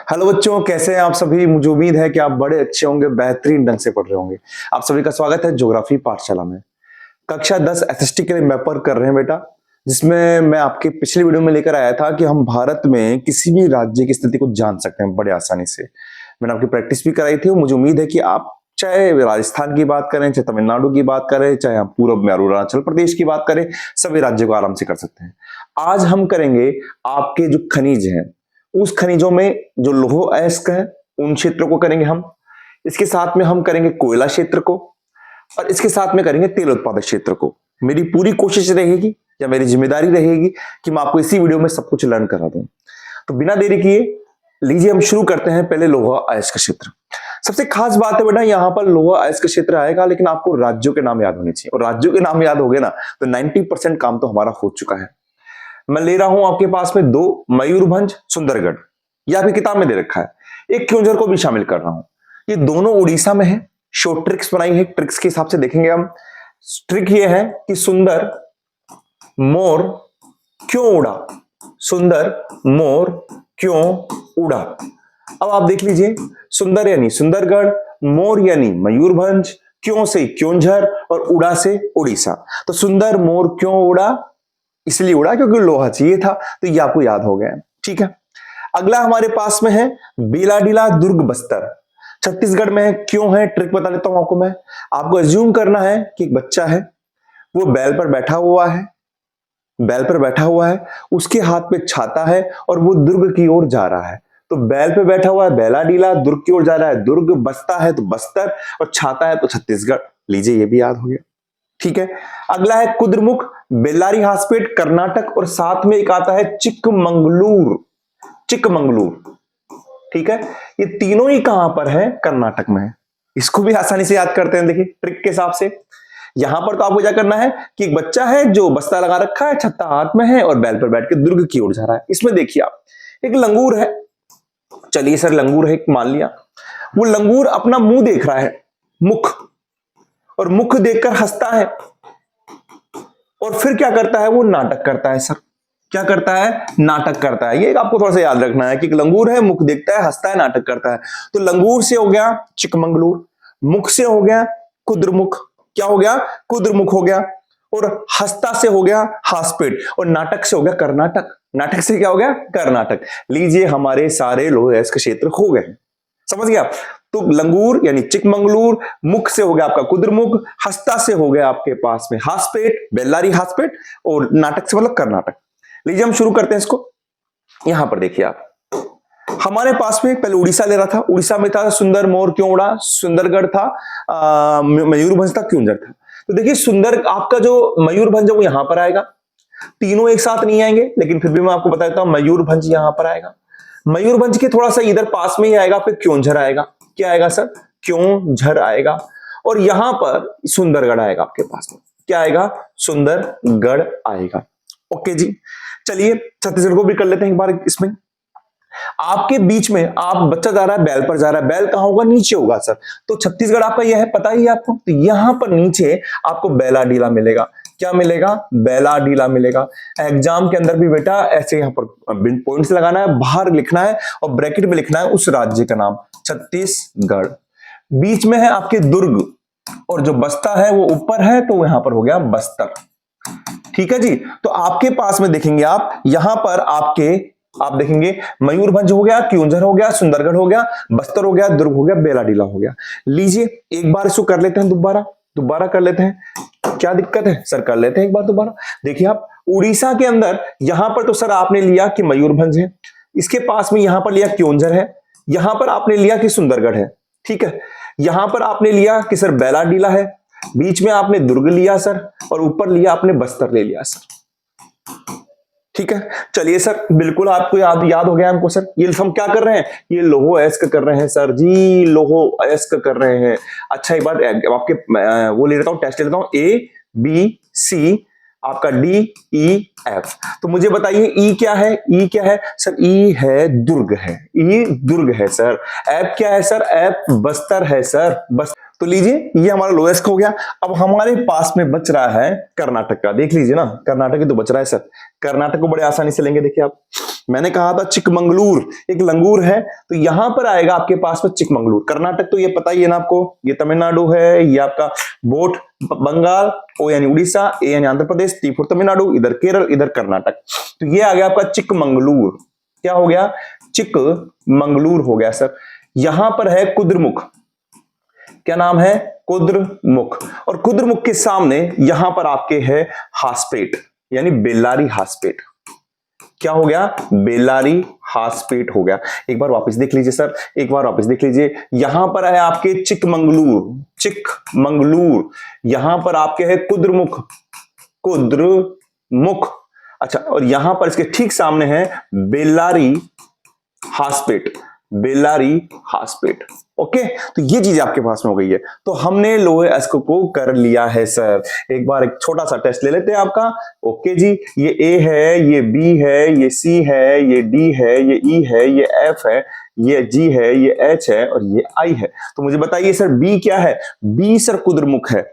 Hello बच्चों, कैसे हैं आप सभी। मुझे उम्मीद है कि आप बड़े अच्छे होंगे, बेहतरीन ढंग से पढ़ रहे होंगे। आप सभी का स्वागत है ज्योग्राफी पाठशाला में। कक्षा 10 एसएसटी के लिए मैपर कर रहे हैं बेटा, जिसमें मैं आपके पिछले वीडियो में लेकर आया था कि हम भारत में किसी भी राज्य की स्थिति को जान सकते हैं बड़े आसानी से। मैंने आपकी प्रैक्टिस भी कराई थी और मुझे उम्मीद है कि आप चाहे राजस्थान की बात करें, चाहे तमिलनाडु की बात करें, चाहे हम पूर्व में अरुणाचल प्रदेश की बात करें, सभी राज्यों को आराम से कर सकते हैं। आज हम करेंगे आपके जो खनिज हैं, उस खनिजों में जो लौह अयस्क है उन क्षेत्रों को करेंगे हम। इसके साथ में हम करेंगे कोयला क्षेत्र को, और इसके साथ में करेंगे तेल उत्पादक क्षेत्र को। मेरी पूरी कोशिश रहेगी या मेरी जिम्मेदारी रहेगी कि मैं आपको इसी वीडियो में सब कुछ लर्न करा दूं। तो बिना देरी किए लीजिए हम शुरू करते हैं पहले लौह अयस्क क्षेत्र। सबसे खास बात है बेटा, यहां पर लौह अयस्क क्षेत्र आएगा, लेकिन आपको राज्यों के नाम याद होने चाहिए, और राज्यों के नाम याद हो गए ना तो 90% काम तो हमारा हो चुका है। मैं ले रहा हूं आपके पास में दो, मयूरभंज, सुंदरगढ़, यह आपकी किताब में दे रखा है। एक क्योंझर को भी शामिल कर रहा हूं। ये दोनों उड़ीसा में है। शॉर्ट ट्रिक्स बनाई है, ट्रिक्स के हिसाब से देखेंगे हम। ट्रिक ये है कि सुंदर मोर क्यों उड़ा, सुंदर मोर क्यों उड़ा। अब आप देख लीजिए, सुंदर यानी सुंदरगढ़, मोर यानी मयूरभंज, क्यों से क्योंझर और उड़ा से उड़ीसा। तो सुंदर मोर क्यों उड़ा, इसलिए उड़ा क्योंकि लोहा चाहिए था। तो ये आपको याद हो गया, ठीक है। अगला हमारे पास में है बेलाडीला, दुर्ग, बस्तर, छत्तीसगढ़ में है। क्यों है, ट्रिक बता देता हूं आपको मैं। आपको अज्यूम करना है कि एक बच्चा है, वो बैल पर बैठा हुआ है, बैल पर बैठा हुआ है, उसके हाथ में छाता है और वो दुर्ग की ओर जा रहा है। तो बैल पे बैठा हुआ है बेलाडीला, दुर्ग की ओर जा रहा है दुर्ग, बस्ता है तो बस्तर, और छाता है तो छत्तीसगढ़। लीजिए ये भी याद हो गया, ठीक है। अगला है कुद्रमुख, बेल्लारी हासपेट, कर्नाटक, और साथ में एक आता है चिकमंगलूर, चिकमंगलूर, ठीक है। ये तीनों ही कहां पर है, कर्नाटक में है। इसको भी आसानी से याद करते हैं, देखिए ट्रिक के हिसाब से। यहां पर तो आपको क्या करना है कि एक बच्चा है जो बस्ता लगा रखा है, छत्ता हाथ में है और बैल पर बैठ के दुर्ग की ओर जा रहा है। इसमें देखिए आप, एक लंगूर है, चलिए सर लंगूर है मान लिया। वो लंगूर अपना मुंह देख रहा है, मुख, और मुख देखकर हंसता है, और फिर क्या करता है, वो नाटक करता है। सर क्या करता है, नाटक करता है। ये आपको थोड़ा सा याद रखना है कि लंगूर है, मुख देखता है, हंसता है, नाटक करता है। तो लंगूर से हो गया चिकमंगलूर, मुख से हो गया कुद्रमुख, क्या हो गया, कुद्रमुख हो गया, और हंसता से हो गया हासपेट, और नाटक से हो गया कर्नाटक। नाटक से क्या हो गया, कर्नाटक। लीजिए हमारे सारे लौह अयस्क क्षेत्र हो गए, समझ गया। तो लंगूर यानी चिकमंगलूर, मुख से हो गया आपका कुद्रमुख, हस्ता से हो गया आपके पास में हासपेट, बेल्लारी हासपेट, और नाटक से मतलब कर्नाटक। लीजिए हम शुरू करते हैं इसको। यहां पर देखिए आप, हमारे पास में पहले उड़ीसा ले रहा था। उड़ीसा में था सुंदर मोर क्यों उड़ा, सुंदरगढ़ था, मयूरभंज था, क्योंझर था। तो देखिए सुंदर आपका जो मयूरभंज है वो यहां पर आएगा। तीनों एक साथ नहीं आएंगे, लेकिन फिर भी मैं आपको बता देता हूं मयूरभंज यहां पर आएगा। मयूरभंज के थोड़ा सा इधर पास में ही आएगा, फिर क्योंझर आएगा। क्या आएगा सर, क्योंझर आएगा। और यहां पर सुंदरगढ़ आएगा आपके पास में। क्या आएगा, सुंदरगढ़ आएगा। ओके जी, चलिए छत्तीसगढ़ को भी कर लेते हैं एक बार। इसमें आपके बीच में आप बच्चा जा रहा है, बैल पर जा रहा है। बैल कहां होगा, नीचे होगा सर। तो छत्तीसगढ़ आपका यह है, पता ही है आपको। तो यहां पर नीचे आपको बेलाडीला मिलेगा। क्या मिलेगा, बेलाडीला मिलेगा। एग्जाम के अंदर भी बेटा ऐसे यहां पर पॉइंट्स लगाना है, बाहर लिखना है और ब्रैकेट में लिखना है उस राज्य का नाम, छत्तीसगढ़। बीच में है आपके दुर्ग, और जो बस्ता है वो ऊपर है, तो यहां पर हो गया बस्तर, ठीक है जी। तो आपके पास में देखेंगे आप, यहां पर आपके आप देखेंगे मयूरभंज हो गया, क्योंझर हो गया, सुंदरगढ़ हो गया, बस्तर हो गया, दुर्ग हो गया, बेलाडीला हो गया। लीजिए एक बार इसको कर लेते हैं, दोबारा कर लेते हैं। क्या दिक्कत है सर, कर लेते हैं एक बार दोबारा। देखिए आप, उड़ीसा के अंदर यहां पर तो सर आपने लिया कि मयूरभंज है, इसके पास में यहां पर लिया क्योंझर है, यहां पर आपने लिया कि सुंदरगढ़ है, ठीक है। यहां पर आपने लिया कि सर बेलाडीला है, बीच में आपने दुर्ग लिया सर, और ऊपर लिया आपने बस्तर ले लिया सर, ठीक है। चलिए सर, बिल्कुल आपको याद हो गया हमको सर। ये हम क्या कर रहे हैं, ये लौह अयस्क कर रहे हैं सर जी, लौह अयस्क कर रहे हैं। अच्छा एक बार आपके वो ले लेता हूं, टेस्ट ले लेता हूं। ए बी सी आपका डी ई एफ। तो मुझे बताइए ई क्या है, ई क्या है सर, ई है दुर्ग है, ई दुर्ग है सर। एफ क्या है सर, एफ बस्तर है सर, बस। तो लीजिए ये हमारा लोएस्ट हो गया। अब हमारे पास में बच रहा है कर्नाटक का, देख लीजिए ना, कर्नाटक ही तो बच रहा है सर। कर्नाटक को बड़े आसानी से लेंगे, देखिए आप, मैंने कहा था चिकमंगलूर, एक लंगूर है, तो यहां पर आएगा आपके पास में चिकमंगलूर। कर्नाटक तो ये पता ही है ना आपको, ये तमिलनाडु है, ये आपका बोट बंगाल, ओ यानी उड़ीसा, ए यानी आंध्र प्रदेश, टी फॉर तमिलनाडु, इधर केरल, इधर कर्नाटक। तो ये आ गया आपका चिकमंगलूर। क्या हो गया? चिकमंगलूर हो गया सर। यहां पर है कुद्रमुख। क्या नाम है? कुद्रमुख। और कुद्रमुख के सामने यहां पर आपके है हासपेट, यानी बेल्लारी हासपेट। क्या हो गया? बेल्लारी हासपेट हो गया। एक बार वापस देख लीजिए सर, एक बार वापस देख लीजिए। यहां पर है आपके चिकमंगलूर, चिकमंगलूर। यहां पर आपके है कुद्रमुख, कुद्रमुख। अच्छा, और यहां पर इसके ठीक सामने है बेल्लारी हासपेट, बेल्लारी हासपेट। ओके, तो ये चीज आपके पास में हो गई है। तो हमने लोहे अयस्क को कर लिया है सर। एक बार एक छोटा सा टेस्ट ले लेते हैं आपका। ओके जी, ये ए है, ये बी है, ये सी है, ये डी है, ये ई है, ये एफ है, ये जी है, ये एच है और ये आई है। तो मुझे बताइए सर, बी क्या है? बी सर कुद्रमुख है।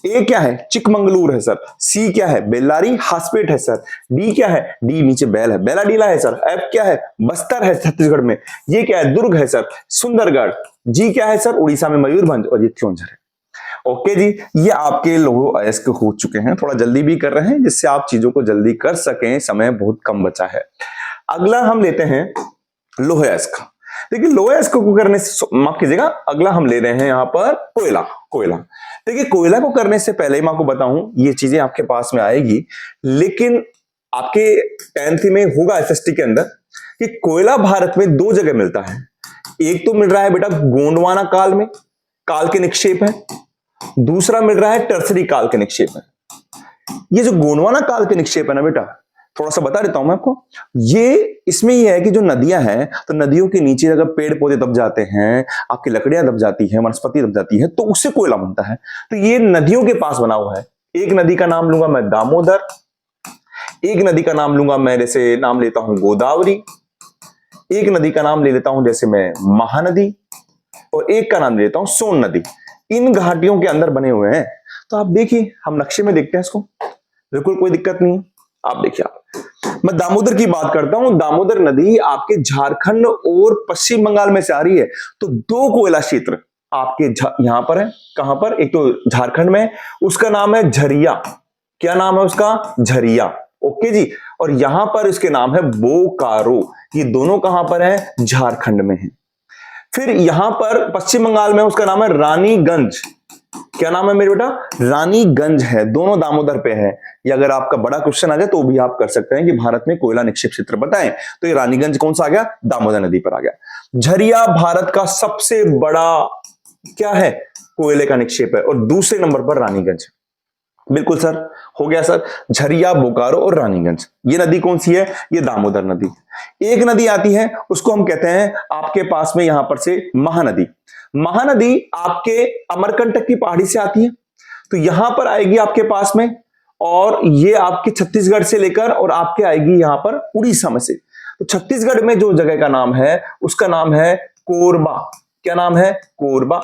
ए क्या है? चिकमंगलूर है सर। सी क्या है? बेल्लारी हासपेट है सर। डी क्या है? डी नीचे बैल है, बैलाडीला है सर। एफ क्या है? बस्तर है छत्तीसगढ़ में। ये क्या है? दुर्ग है सर, सुंदरगढ़। जी क्या है सर? उड़ीसा में मयूरभंज और ये क्योंझर है। ओके जी, ये आपके लोह अयस्क हो चुके हैं। थोड़ा जल्दी भी कर रहे हैं जिससे आप चीजों को जल्दी कर सकें, समय बहुत कम बचा है। अगला हम लेते हैं लोह अयस्क। देखिए लोह अयस्क को करने से, माफ कीजिएगा, अगला हम ले रहे हैं यहां पर कोयला। कोयला, देखिए कोयला को करने से पहले मैं आपको बताऊं, ये चीजें आपके पास में आएगी, लेकिन आपके 10th में होगा एसएसटी के अंदर कि कोयला भारत में दो जगह मिलता है। एक तो मिल रहा है बेटा गोंडवाना काल में, काल के निक्षेप है। दूसरा मिल रहा है टर्सरी काल के निक्षेप है। ये जो गोंडवाना काल के निक्षेप है ना बेटा, थोड़ा सा बता देता हूं मैं आपको। ये इसमें यह है कि जो नदियां हैं, तो नदियों के नीचे अगर पेड़ पौधे दब जाते हैं, आपकी लकड़ियां दब जाती हैं, वनस्पति दब जाती है, तो उससे कोयला बनता है। तो ये नदियों के पास बना हुआ है। एक नदी का नाम लूंगा मैं दामोदर, एक नदी का नाम लूंगा मैं, जैसे नाम लेता हूं गोदावरी, एक नदी का नाम ले लेता हूं जैसे मैं महानदी, और एक का नाम ले लेता हूं सोन नदी। इन घाटियों के अंदर बने हुए हैं। तो आप देखिए, हम नक्शे में देखते हैं इसको, बिल्कुल कोई दिक्कत नहीं है। आप देखिए, मैं दामोदर की बात करता हूं। दामोदर नदी आपके झारखंड और पश्चिम बंगाल में से आ रही है। तो दो कोयला क्षेत्र आपके यहां पर है। कहां पर? एक तो झारखंड में, उसका नाम है झरिया। क्या नाम है उसका? झरिया। ओके जी। और यहां पर इसके नाम है बोकारो। ये दोनों कहां पर है? झारखंड में है। फिर यहां पर पश्चिम बंगाल में उसका नाम है रानीगंज। क्या नाम है मेरे बेटा? रानीगंज है। दोनों दामोदर पे है। ये अगर आपका बड़ा क्वेश्चन आ जाए तो भी आप कर सकते हैं कि भारत में कोयला निक्षेप क्षेत्र बताएं, तो ये रानीगंज कौन सा आ गया? दामोदर नदी पर आ गया। झरिया भारत का सबसे बड़ा क्या है? कोयले का निक्षेप है। और दूसरे नंबर पर रानीगंज। बिल्कुल सर, हो गया सर। झरिया, बोकारो और रानीगंज। ये नदी कौन सी है? ये दामोदर नदी। एक नदी आती है, उसको हम कहते हैं आपके पास में यहां पर से महानदी। महानदी आपके अमरकंटक की पहाड़ी से आती है, तो यहां पर आएगी आपके पास में, और ये आपके छत्तीसगढ़ से लेकर और आपके आएगी यहां पर उड़ीसा में से। तो छत्तीसगढ़ में जो जगह का नाम है उसका नाम है कोरबा। क्या नाम है? कोरबा।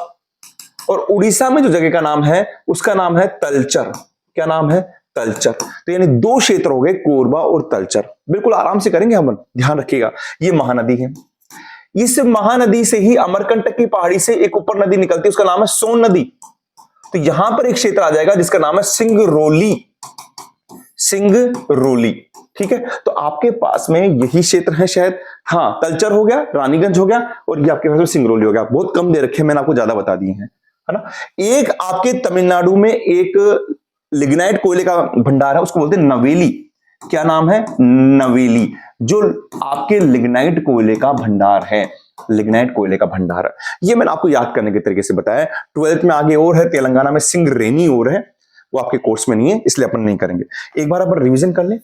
और उड़ीसा में जो जगह का नाम है उसका नाम है तलचर। क्या नाम है? तलचर। तो यानी दो क्षेत्र हो गए, कोरबा और तलचर। बिल्कुल आराम से करेंगे हम, ध्यान रखिएगा। ये महानदी है। इस महानदी से ही अमरकंटक की पहाड़ी से एक ऊपर नदी निकलती है, उसका नाम है सोन नदी। तो यहां पर एक क्षेत्र आ जाएगा जिसका नाम है सिंगरौली। सिंगरौली, ठीक है। तो आपके पास में यही क्षेत्र है शायद। हाँ, तलचर हो गया, रानीगंज हो गया, और ये आपके पास में सिंगरौली हो गया। बहुत कम दे रखे, मैंने आपको ज्यादा बता दिए हैं, है ना। एक आपके तमिलनाडु में एक लिग्नाइट कोयले का भंडार है, उसको बोलते हैं नवेली। क्या नाम है? नवेली। जो आपके लिग्नाइट कोयले का भंडार है, लिग्नाइट कोयले का भंडार है। ये मैंने आपको याद करने के तरीके से बताया। 12th में आगे और है, तेलंगाना में सिंगरेनी और है, वो आपके कोर्स में नहीं है, इसलिए अपन नहीं करेंगे। एक बार अपन रिवीजन कर ले,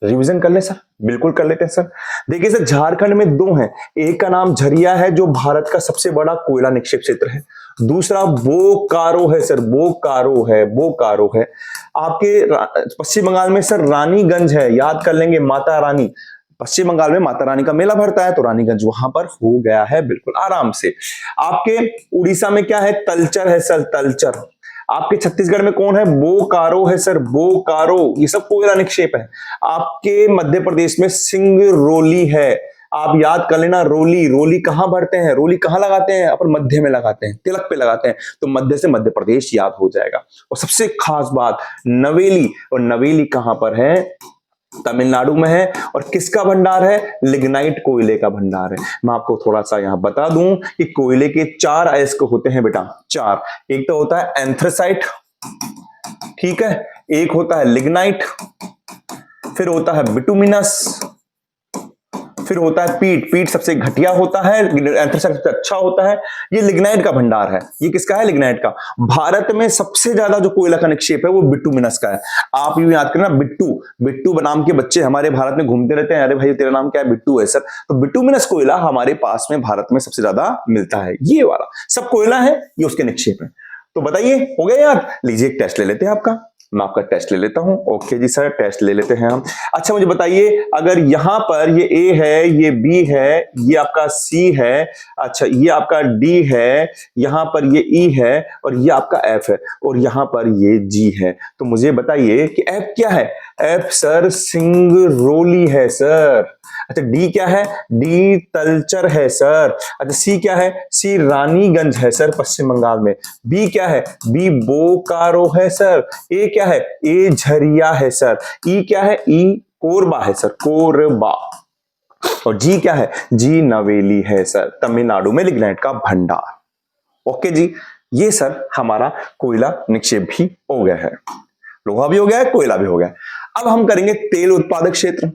रिवीजन कर ले सर। बिल्कुल कर लेते हैं सर। देखिए सर, झारखंड में दो हैं। एक का नाम झरिया है, जो भारत का सबसे बड़ा कोयला निक्षेप क्षेत्र है। दूसरा बोकारो है सर, बोकारो है, बोकारो है। आपके पश्चिम बंगाल में सर रानीगंज है, याद कर लेंगे, माता रानी। पश्चिम बंगाल में माता रानी का मेला भरता है, तो रानीगंज वहां पर हो गया है, बिल्कुल आराम से। आपके उड़ीसा में क्या है? तलचर है सर, तलचर। आपके छत्तीसगढ़ में कौन है? बोकारो है सर, बोकारो। ये सब कोयला निक्षेप है। आपके मध्य प्रदेश में सिंगरौली है। आप याद कर लेना, रोली। रोली कहां भरते हैं? रोली कहां लगाते हैं? अपन मध्य में लगाते हैं, तिलक पे लगाते हैं, तो मध्य से मध्य प्रदेश याद हो जाएगा। और सबसे खास बात, नवेली। और नवेली कहां पर है? तमिलनाडु में है। और किसका भंडार है? लिग्नाइट कोयले का भंडार है। मैं आपको थोड़ा सा यहां बता दूं कि कोयले के 4 अयस्क होते हैं बेटा, 4। एक तो होता है एंथ्रेसाइट, ठीक है, एक होता है लिग्नाइट, फिर होता है बिटुमिनस, फिर होता है पीट। पीट सबसे घटिया होता है, एंथ्रेसाइट सबसे अच्छा होता है। ये लिग्नाइट का भंडार है। ये किसका है? लिग्नाइट का। भारत में सबसे ज्यादा जो कोयला का निक्षेप है वो बिटुमिनस का है। आप यूं याद करना, बिट्टू। बिट्टू नाम के बच्चे हमारे भारत में घूमते रहते हैं, अरे भाई तेरा नाम क्या है? बिट्टू है सर। तो बिटुमिनस कोयला हमारे पास में भारत में सबसे ज्यादा मिलता है। ये वाला सब कोयला है, ये उसके निक्षेप है। तो बताइए, हो गया याद? लीजिए एक टेस्ट ले लेते हैं आपका। मैं आपका टेस्ट ले लेता हूं। ओके जी सर, टेस्ट ले लेते हैं हम। अच्छा मुझे बताइए, अगर यहां पर ये ए है, ये बी है, ये आपका सी है, अच्छा ये आपका डी है, यहां पर ये ई है, और ये आपका एफ है, और यहां पर ये जी है, तो मुझे बताइए कि एफ क्या है? एफ सर सिंगरौली है सर। अच्छा डी क्या है? डी तलचर है सर। अच्छा सी क्या है? सी रानीगंज है सर, पश्चिम बंगाल में। बी क्या है? बी बोकारो है सर। ए क्या है? ए झरिया है सर। ई क्या है? ई कोरबा है सर, कोरबा। और जी क्या है? जी नवेली है सर, तमिलनाडु में लिग्नाइट का भंडार। ओके जी, ये सर हमारा कोयला निक्षेप भी हो गया है, लोहा भी हो गया है, कोयला भी हो गया है। अब हम करेंगे तेल उत्पादक क्षेत्र।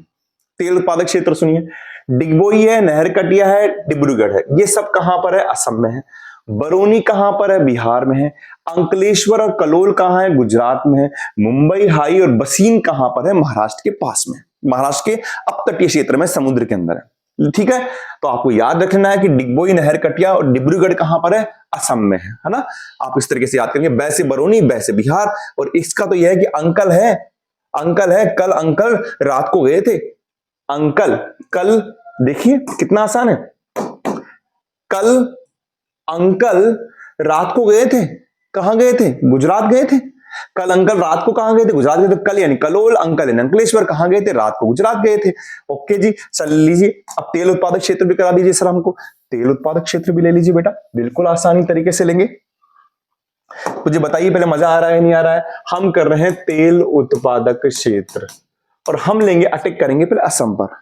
तेल उत्पादक क्षेत्र सुनिए, डिगबोई है, नहरकटिया है, डिब्रूगढ़ है। ये सब कहां पर है? असम में है। बरौनी कहां पर है? बिहार में है। अंकलेश्वर और कलोल कहां है? गुजरात में है। मुंबई हाई और बसीन कहां पर है? महाराष्ट्र के पास में, महाराष्ट्र के अपतटीय क्षेत्र में, समुद्र के अंदर है। ठीक है, तो आपको याद रखना है कि डिगबोई, नहरकटिया और डिब्रूगढ़ कहां पर है? असम में है ना। आप इस तरीके से याद करेंगे, बै से बरौनी, बै से बिहार। और इसका तो यह है कि अंकल है, अंकल है। कल अंकल रात को गए थे, अंकल कल, देखिए कितना आसान है। कल अंकल रात को गए थे, कहां गए थे? गुजरात गए थे। कल अंकल रात को कहां गए थे? गुजरात गए थे। कल यानी कलोल, अंकल यानी अंकलेश्वर, कहां गए थे? रात को गुजरात गए थे। ओके जी, चल लीजिए अब तेल उत्पादक क्षेत्र भी करा दीजिए सर हमको। तेल उत्पादक क्षेत्र भी ले लीजिए बेटा, बिल्कुल आसानी तरीके से लेंगे। मुझे बताइए पहले, मजा आ रहा है नहीं आ रहा है? हम कर रहे हैं तेल उत्पादक क्षेत्र, और हम लेंगे, अटैक करेंगे पहले असम पर।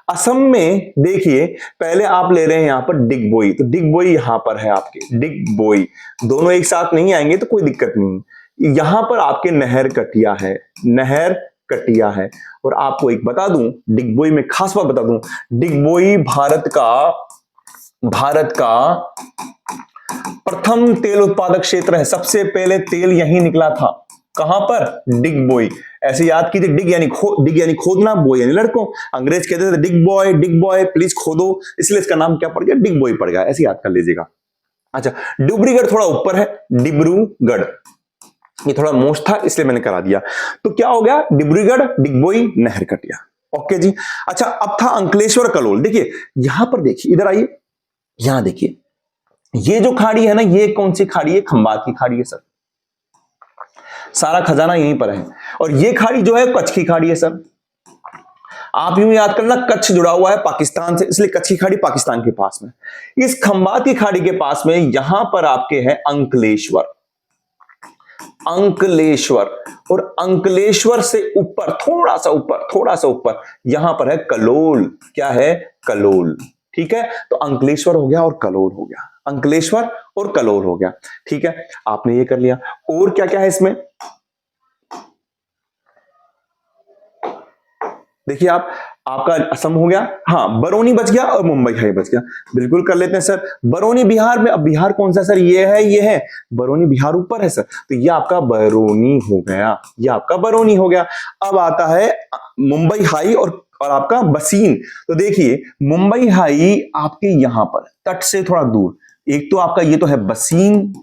असम में देखिए, पहले आप ले रहे हैं यहां पर डिगबोई, तो डिगबोई यहां पर है आपके, डिगबोई। दोनों एक साथ नहीं आएंगे तो कोई दिक्कत नहीं। यहां पर आपके नहर कटिया है, नहर कटिया है। और आपको एक बता दूं, डिगबोई में खास बात बता दूं, डिगबोई भारत का प्रथम तेल उत्पादक क्षेत्र है। सबसे पहले तेल यहीं निकला था। कहां पर? डिगबोई। ऐसे याद कीजिए, डिग यानी खोदना, बॉय यानी लड़कों। अंग्रेज कहते थे डिग बॉय प्लीज खोदो, इसलिए इसका नाम क्या पड़ गया? डिगबोई पड़ गया। ऐसे याद कर लीजिएगा। अच्छा, डिब्रूगढ़ थोड़ा ऊपर है, डिब्रूगढ़, ये थोड़ा मोस्ट था इसलिए मैंने करा दिया। तो क्या हो गया? डिब्रूगढ़, डिगबोई, नहरकटिया। ओके जी। अच्छा, अब था अंकलेश्वर, कलोल। देखिए यहां पर, देखिए इधर आइए, यहां देखिए, ये जो खाड़ी है ना, ये कौन सी खाड़ी है? खंबात की खाड़ी है सर। सारा खजाना यहीं पर है। और ये खाड़ी जो है कच्छ की खाड़ी है सर। आप यूं याद करना, कच्छ जुड़ा हुआ है पाकिस्तान से, इसलिए कच्छ की खाड़ी पाकिस्तान के पास में। इस खंबात की खाड़ी के पास में यहां पर आपके है अंकलेश्वर, अंकलेश्वर। और अंकलेश्वर से ऊपर, थोड़ा सा ऊपर यहां पर है कलोल। क्या है? कलोल। ठीक है, तो अंकलेश्वर हो गया और कलोल हो गया, अंकलेश्वर और कलोल हो गया। ठीक है, आपने ये कर लिया। और क्या क्या है इसमें? देखिए आपका असम हो गया, हाँ बरौनी बच गया और मुंबई हाई बच गया। बिल्कुल कर लेते हैं सर। बरौनी बिहार में, अब बिहार कौन सा सर? ये है बरौनी, बिहार ऊपर है सर, तो ये आपका बरौनी हो गया, ये आपका बरौनी हो गया। अब आता है मुंबई हाई और आपका बसीन। तो देखिए मुंबई हाई आपके यहां पर तट से थोड़ा दूर, एक तो आपका ये तो है बसीन,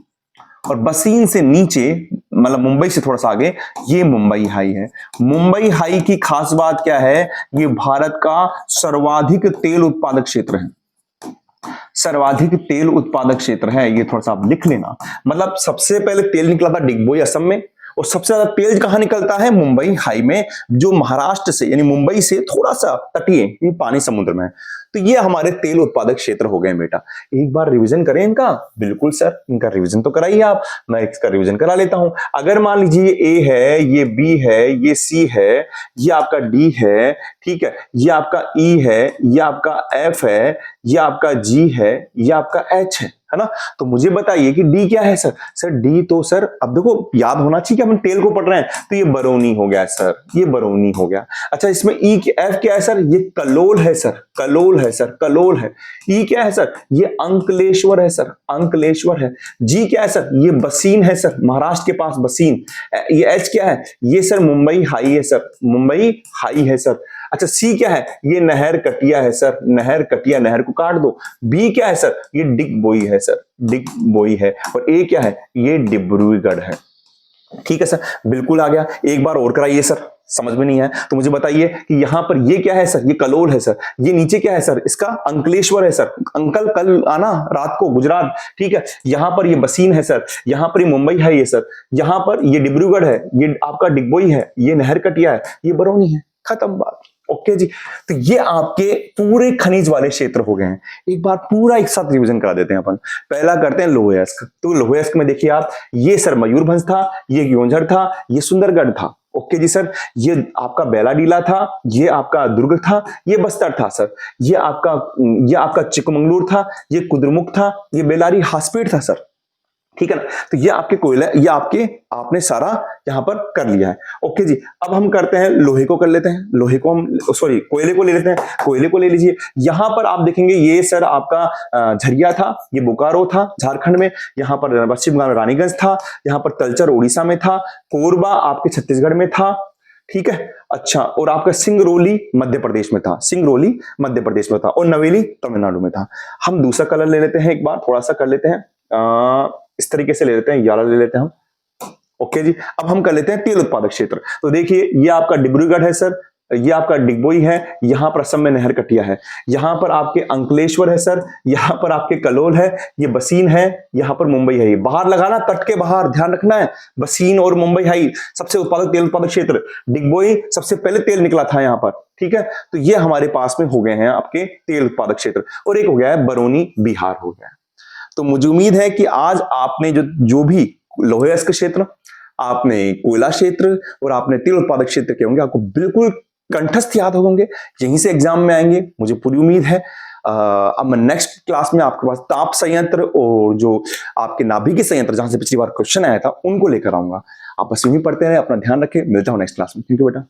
और बसीन से नीचे मतलब मुंबई से थोड़ा सा आगे ये मुंबई हाई है। मुंबई हाई की खास बात क्या है? ये भारत का सर्वाधिक तेल उत्पादक क्षेत्र है। सर्वाधिक तेल उत्पादक क्षेत्र है, ये थोड़ा सा आप लिख लेना। मतलब सबसे पहले तेल निकला था डिगबोई असम में, और सबसे ज्यादा तेल कहां निकलता है? मुंबई हाई में, जो महाराष्ट्र से यानी मुंबई से थोड़ा सा तटीय पानी समुद्र में है। तो ये हमारे तेल उत्पादक क्षेत्र हो गए बेटा। एक बार रिवीजन करें इनका। बिल्कुल सर, इनका रिवीजन तो कराइए आप, मैं इसका रिवीजन करा लेता हूं। अगर मान लीजिए ये ए है, ये बी है, ये सी है, ये आपका डी है, ठीक है, ये आपका ई है, ये आपका एफ है, ये आपका जी है, ये आपका एच है ना। तो मुझे बताइए कि डी क्या है सर? सर डी तो सर अब देखो याद होना चाहिए कि हम तेल को पढ़ रहे हैं, तो ये बरौनी हो गया सर, ये बरौनी हो गया। अच्छा इसमें ई एफ क्या है सर? ये कलोल है सर, कलोल है सर, कलोल है। ई क्या है सर? ये अंकलेश्वर है सर, अंकलेश्वर है। जी क्या है सर? ये बसीन है सर, महाराष्ट्र के पास बसीन। ये एच क्या है? ये सर मुंबई हाई है सर, मुंबई हाई है सर। अच्छा सी क्या है? ये नहर कटिया है सर, नहर कटिया, नहर को काट दो। बी क्या है सर? ये डिगबोई है सर, डिगबोई है। और ए क्या है? ये डिब्रूगढ़ है। ठीक है सर, बिल्कुल आ गया। एक बार और कराइए सर, समझ में नहीं है तो मुझे बताइए कि यहां पर ये क्या है सर? ये कलोल है सर। ये नीचे क्या है सर? इसका अंकलेश्वर है सर, अंकल कल आना रात को गुजरात, ठीक है। यहां पर ये बसीन है सर, यहां पर ये मुंबई है ये सर, यहां पर ये डिब्रूगढ़ है, ये आपका डिगबोई है, ये नहर कटिया है, ये बरौनी है। खत्म बात। ओके जी, तो ये आपके पूरे खनिज वाले क्षेत्र हो गए हैं। एक बार पूरा एक साथ रिवीजन करा देते हैं अपन। पहला करते हैं लोहयस्क। तो लोहयस्क में देखिए आप, ये सर मयूरभंज था, ये योंझर था, ये सुंदरगढ़ था। ओके जी सर, ये आपका बेलाडीला था, ये आपका दुर्ग था, ये बस्तर था सर, ये आपका चिकमंगलुर था, ये कुद्रेमुख था, ये बेलारी हासपेट था सर। ठीक है ना। तो ये आपके कोयला, ये आपने सारा यहां पर कर लिया है। ओके जी, अब हम करते हैं लोहे को कर लेते हैं। लोहे को हम सॉरी कोयले को ले लेते हैं। कोयले को ले लीजिए। यहां पर आप देखेंगे ये सर आपका झरिया था, ये बोकारो था झारखंड में, यहां पर पश्चिम बंगाल में रानीगंज था, यहां पर तलचर उड़ीसा में था, कोरबा आपके छत्तीसगढ़ में था। ठीक है। अच्छा, और आपका सिंगरौली मध्य प्रदेश में था, सिंगरौली मध्य प्रदेश में था, और नवेली तमिलनाडु में था। हम दूसरा कलर ले लेते हैं, एक बार थोड़ा सा कर लेते हैं, इस तरीके से ले लेते हैं, ये वाला ले लेते हैं हम। ओके जी, अब हम कर लेते हैं तेल उत्पादक क्षेत्र। तो देखिए ये आपका डिब्रूगढ़ है सर, ये आपका डिगबोई है, यहां पर असम में नहर कटिया है, यहां पर आपके अंकलेश्वर है सर, यहां पर आपके कलोल है, ये बसीन है, यहां पर मुंबई है। ये बाहर लगाना, तट के बाहर ध्यान रखना है। बसीन और मुंबई हाई सबसे उत्पादक तेल उत्पादक क्षेत्र। डिगबोई सबसे पहले तेल निकला था यहां पर। ठीक है, तो ये हमारे पास में हो गए हैं आपके तेल उत्पादक क्षेत्र। और एक हो गया है बरौनी, बिहार हो गया। तो मुझे उम्मीद है कि आज आपने जो भी लोहयस्क क्षेत्र, आपने कोयला क्षेत्र और आपने तेल उत्पादक क्षेत्र के होंगे, आपको बिल्कुल कंठस्थ याद होंगे, यहीं से एग्जाम में आएंगे, मुझे पूरी उम्मीद है। अब मैं नेक्स्ट क्लास में आपके पास ताप संयंत्र और जो आपके नाभिकीय संयंत्र जहां से पिछली बार क्वेश्चन आया था उनको लेकर आऊंगा। आप बस यूं ही पढ़ते रहे, अपना ध्यान रखें। मिलता हूं नेक्स्ट क्लास में। थैंक यू बेटा।